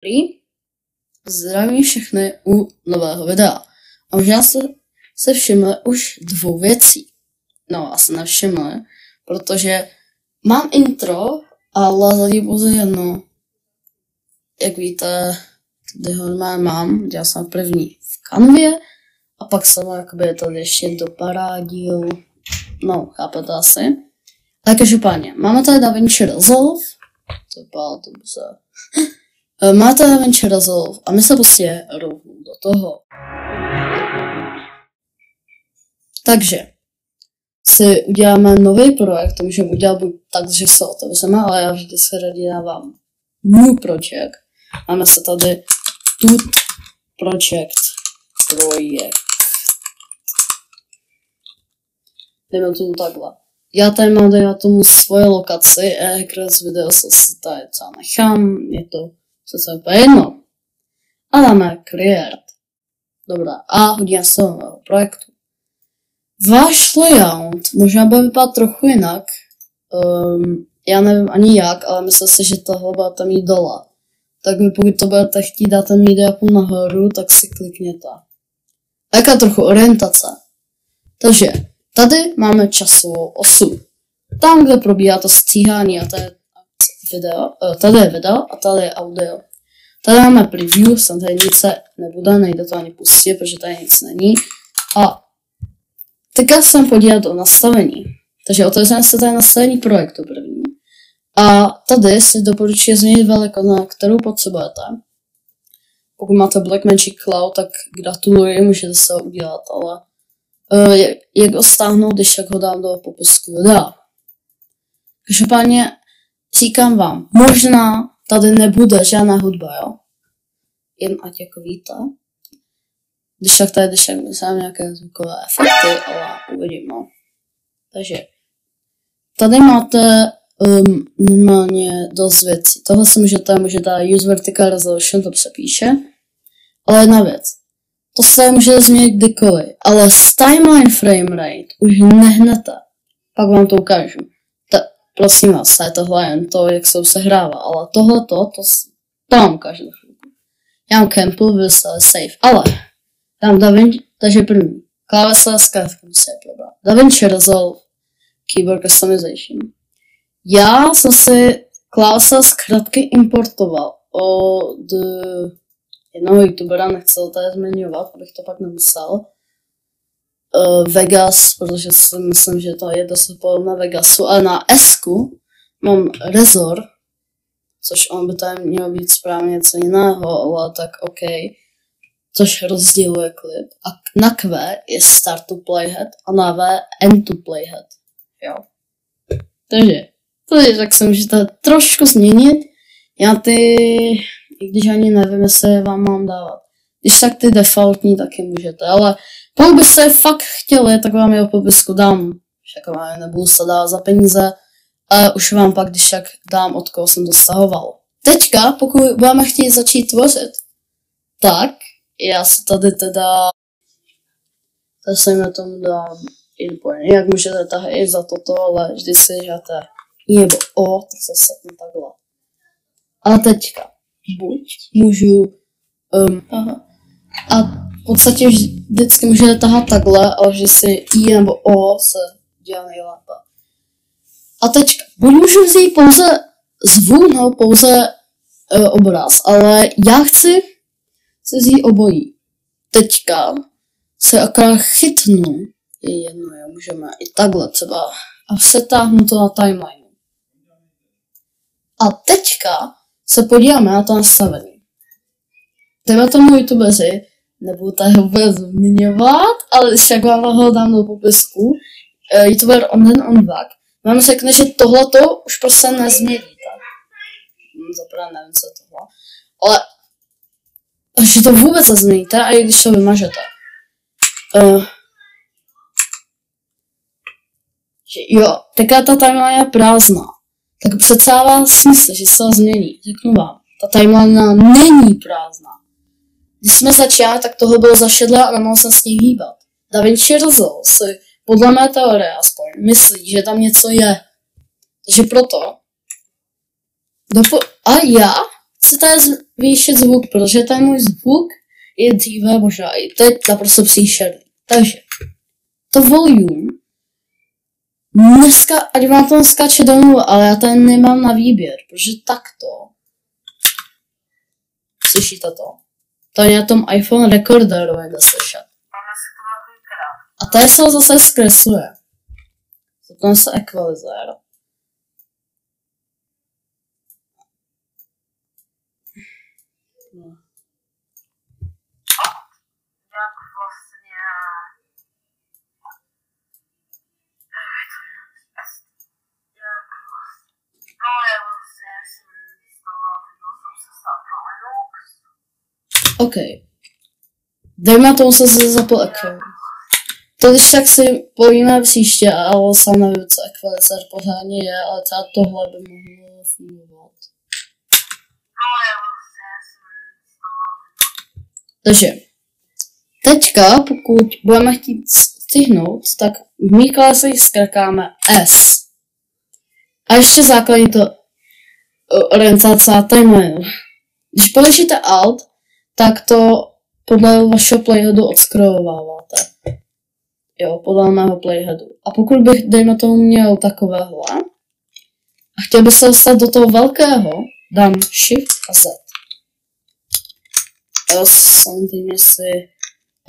Dobrý, zdravím všechny u nového videa. A možná jste se všimli už dvou věcí. No, asi nevšimli, protože mám intro, ale zadí pouze jedno. Jak víte, tady ho mám, dělal jsem první v Canvě, a pak jsem ho jakoby tady ještě doparádil. No, chápete asi. Ale každopádně, máme tady DaVinci Resolve. Máme tady DaVinci Resolve a my se prostě rovnou do toho. Takže si uděláme nový projekt, to můžeme udělat buď tak, že se otevřeme, ale já vždy se raději dávám new project. Máme se tady tut projekt. Jdeme tomu takhle. Já tady mám na tomu svoje lokaci, Hackers video se tady třeba nechám, je to přece úplně jedno. A dáme create. Dobrá, a hodíme se do nového projektu. Váš layout možná bude vypadat trochu jinak. Já nevím ani jak, ale myslím si, že tohle budete mít dole. Tak mi pokud to budete chtít dát ten media nahoru, tak si klikněte. Jaká trochu orientace. Takže tady máme časovou osu. Tam, kde probíhá to stříhání, a tady je video a tady je audio. Tady máme preview, sem tady nic nebude, nejde to ani pustit, protože tady nic není. A teďka se podívat do nastavení. Takže otevřeme se tady nastavení projektu první. A tady si doporučuji změnit velikost, kterou potřebujete. Pokud máte Blackmagic Cloud, tak gratuluji, můžete se ho udělat, ale jak ho stáhnout, když tak ho dám do popisku videa. Každopádně říkám vám, možná tady nebude žádná hudba, jo? Jen ať jako víte. Když tak myslím nějaké zvukové efekty, ale uvidím, no. Takže tady máte normálně dost věcí. Tohle si můžete use vertical resolution, to přepíše. Ale jedna věc. To se můžete změnit kdykoliv, ale s timeline frame rate už nehnete. Pak vám to ukážu. Prosím vás, je tohle jen to, jak se sehrává, ale tohleto, to vám ukážu. Já mám Campbell, vy jste safe, ale dám DaVinci, takže první. Klávesa s zkrátka musí probrat. DaVinci Resolve, Keyboard Customization. Já jsem si klávesa zkrátky importoval od jednoho youtubera, nechci to tady zmiňovat, abych to pak nemusel. Vegas, protože si myslím, že to je dost podobné Vegasu, ale na S-ku mám Razor, což on by tady mělo být správně něco jiného, ale tak OK, což rozděluje klip. A na Q je Start to Playhead a na V End to Playhead, jo. Takže tak se můžete trošku změnit, já i když ani nevím, jestli vám mám dávat. Když tak ty defaultní taky můžete, ale pokud byste fakt chtěli, tak vám je v popisku dám. Však vám nebudu se dát za peníze, ale už vám pak když tak dám, od koho jsem to stahoval. Teďka, pokud budeme chtít začít tvořit, tak já se tady zase na tom dám inpoint. Jak můžete tahat i za toto, ale vždy si žádáte I nebo O, tak se setnu takhle. A teďka, buď můžu a v podstatě vždycky můžete tahat takhle, ale že si I nebo O se dělá nejlépe. A teďka, buď můžu vzít pouze zvuk nebo pouze obraz, ale já chci si vzít obojí. Teďka se akorát chytnu, je jedno, jo, můžeme i takhle třeba, a přetáhnu to na timeline. A teďka se podíváme na to nastavení. Dejme tomu youtubeři, nebudu tady vůbec zmiňovat, ale když tak vám ho dám do popisku, youtuber on Vak, vám řekne, že tohleto už prostě nezměníte. Zaprvé nevím, co je tohle. Ale že to vůbec nezměníte, a i když to vymažete. Jo, teďka ta timeline je prázdná. Tak předstává smysl, že se ho změní. Řeknu vám, ta timeline není prázdná. Když jsme začali, tak toho bylo zašedlé a nemohl jsem s ní hýbat. DaVinci Resolve si podle mé teorie aspoň myslí, že tam něco je. Takže proto a já chcete zvýšit zvuk, protože ten můj zvuk je dříve možná i teď naprosto příšerný. Takže to volume dneska, ať vám to skáče domů, ale já tady nemám na výběr, protože takto. Slyšíte to? To je na tom iPhone recorderu, jak slyšet. A tady se ho zase zkresluje. Potom se ekvalizuje. No. OK. Dejme tomu se zapl ekvalizátor. To když tak si povíme příště, ale sám nevím, co ekvalizátor pořádně je, ale třeba tohle by mohlo fungovat. Takže, teďka, pokud budeme chtít stihnout, tak v mých klásech zkrakáme S. A ještě základní to orientace a timeline. Když položíte Alt, tak to podle vašeho playheadu odscrollováváte. Jo, podle mého playheadu. A pokud bych, dejme tomu, měl takovéhle a chtěl bych se dostat do toho velkého, dám Shift a Z. Jo, samozřejmě si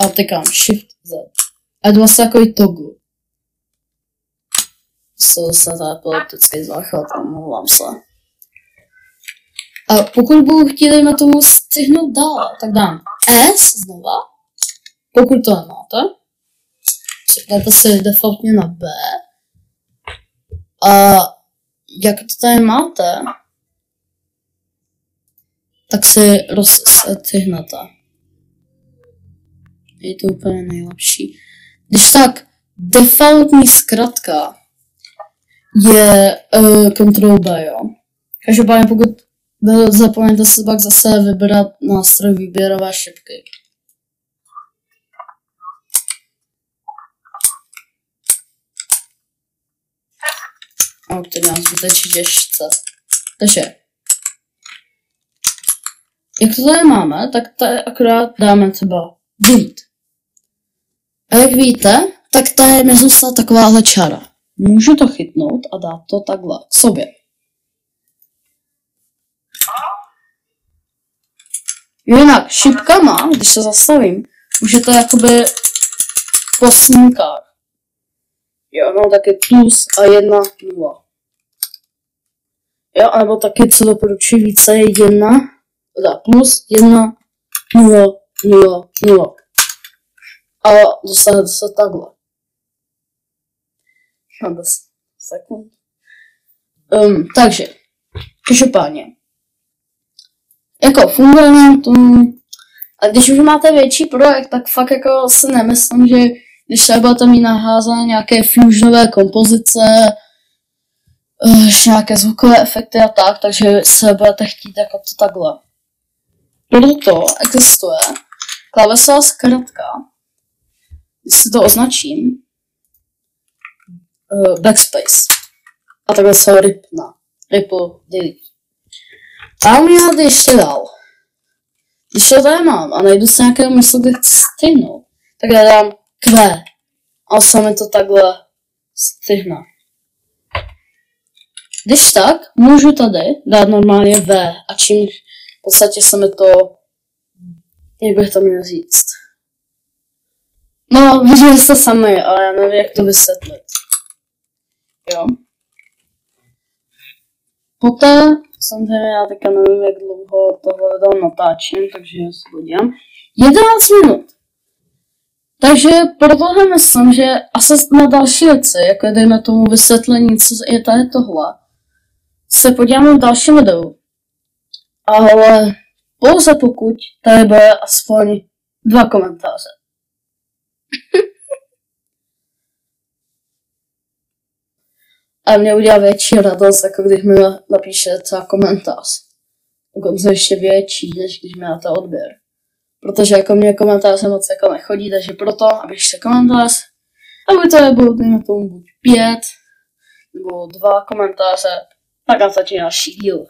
altykám Shift Z. A jdu vlastně takový toggle. To se tady epileptický záchvat, omlouvám se. A pokud budu chtít, dejme tomu, střihnout dál, tak dám S znova. Pokud to nemáte, přepněte si defaultně na B. A jak to tady máte, tak si rozstřihnete. Je to úplně nejlepší. Když tak, defaultní zkratka je Ctrl B, jo. Každopádně pokud zapomeňte se pak zase vybrat nástroj výběrové šipky. A který nám zbytečně těžce. Takže, jak to tady máme, tak tady akorát dáme třeba delete. A jak víte, tak tady mi zůstala takováhle čára. Můžu to chytnout a dát to takhle k sobě. Jinak šipkama, když se zastavím, můžete jakoby po snímkách. Jo, no taky plus a 1, 0. Jo, nebo taky, co doporučuji více, je 1, plus 1, 0, 0, 0. A dostanete se takhle. Na 10 sekund. Takže, každopádně. Jako funguje nám to. A když už máte větší projekt, tak fakt jako si nemyslím, že když se budete mít naházané nějaké fusionové kompozice, nějaké zvukové efekty a tak, takže se budete chtít jako to takhle. Proto existuje klávesová zkratka, když si to označím, backspace. A takhle se ripna. Ripple, delete. A já když to dal. Když to tady mám a najdu si nějakého místo, kde chci stihnout, tak já dám Q. A se mi to takhle stihne. Když tak, můžu tady dát normálně V. A čím v podstatě se mi to, jak bych to měl říct. No, viděli jste sami, ale já nevím, jak to vysvětlit. Jo. Poté, samozřejmě já teďka nevím, jak dlouho tohle video natáčím, takže se podívám. 11 minut. Takže protohle myslím, že asi na další věci, jako je dejme tomu vysvětlení, co je tady tohle, se podíváme v dalším videu. Ale pouze pokud tady bude aspoň 2 komentáře. A mě udělá větší radost, jako když mi napíše třeba komentář. Dokonce ještě větší, než když mi dáte odběr. Protože jako mě komentáře moc jako nechodí, takže proto, abych se komentář, aby to bylo dejme tomu buď 5, nebo 2 komentáře, tak na začíná další díl.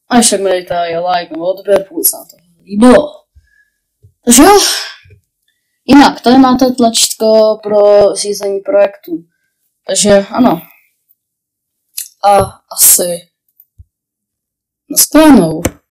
A ještě mi dejte i like nebo odběr, pokud se vám to líbilo. Takže jo. Jinak, tady máte tlačítko pro řízení projektu. Takže ano. A asi nashledanou.